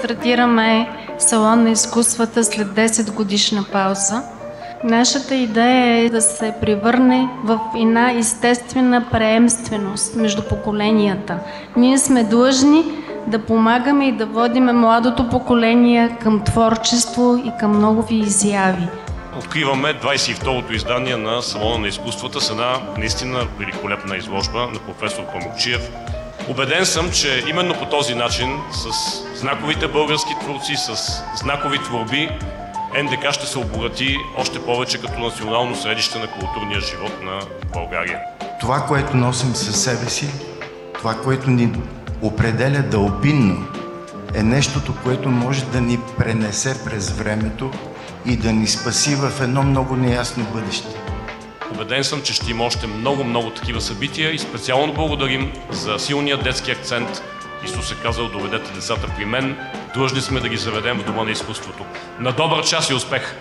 стартираме салон на изкуствата след 10 годишна пауза. Нашата идея е да се превърне в една естествена преемственост между поколенията. Ние сме длъжни да помагаме и да водиме младото поколение към творчество и към нови изяви. Откриваме 22-то издание на Салона на изкуствата с една наистина великолепна изложба на професор Памукчиев. Убеден съм, че именно по този начин, с знаковите български творци, с знакови творби, НДК ще се обогати още повече като национално средище на културния живот на България. Това, което носим със себе си, това, което ни определя дълбинно, е нещото, което може да ни пренесе през времето и да ни спаси в едно много неясно бъдеще. Убеден съм, че ще има още много такива събития и специално благодарим за силния детски акцент. Исус е казал: доведете децата при мен, длъжни сме да ги заведем в Дома на изкуството. На добър час и успех!